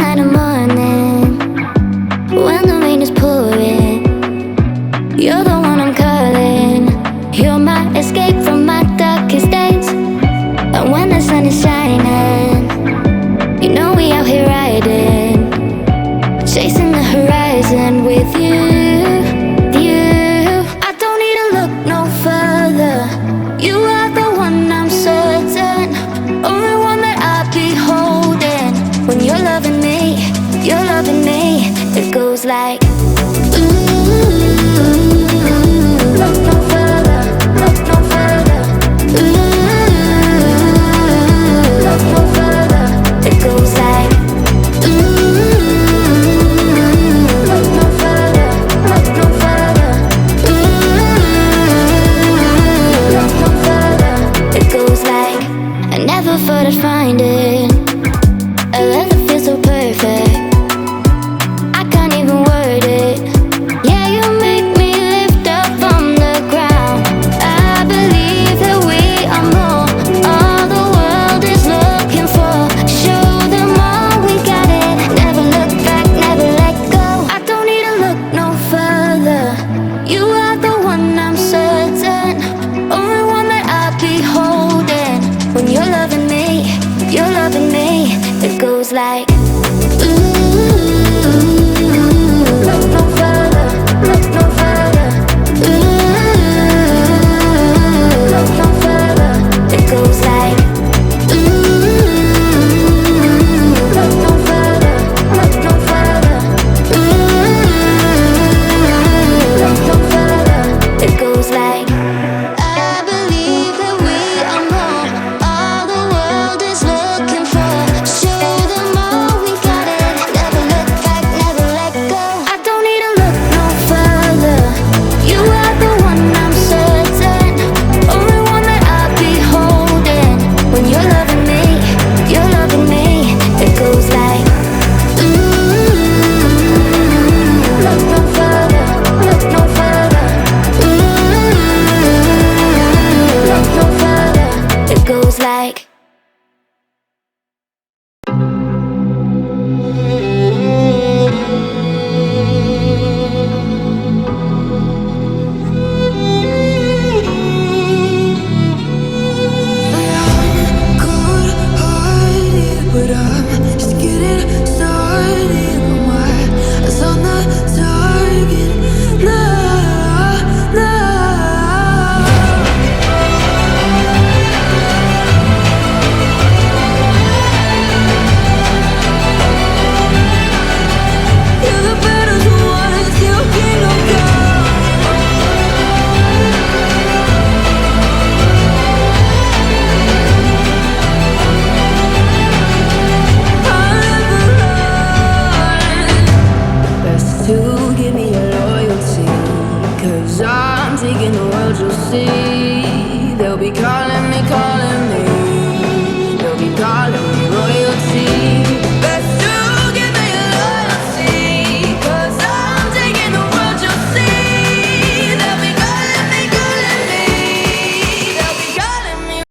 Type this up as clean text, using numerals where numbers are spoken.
kind of morning when the rain is pouring. You're the one I'm calling. You're my escape from my darkest days. And when the sun is shining, you know we out here riding, chasing the horizon with you. I don't need to look no further. You are the one I'm certain, only one that I'll be holding. When you're loving me, it goes like look no further, look no further. Look no further. It goes like look no further, look no further. Look no further. It goes like I never thought I'd find it, a love that feels so perfect. I can't even word it. Yeah, you make me lift up from the ground. I believe that we are more, all the world is looking for. Show them all we got it. Never look back, never let go. I don't need to look no further. You are the one I'm certain, only one that I'll be holding. When you're loving me, it goes like look no further, look no further. Look no further. It goes like look no further, look no further. Look no further. It goes like I believe that we are more, all the world is looking for. Show them all we got it. Never look back, never let go. I don't need to look no further. You are the one I'm certain, only one that I'll be holding. When you're loving me, it goes like look no further, look no further. Look no further. It goes like Cold-hearted, but I'm just getting started. My eyes on the target. No, no. You're the battles won until kingdom come. Best to give me your loyalty, 'cause I'm taking the world, you'll see. They'll be calling me, calling me. They'll be calling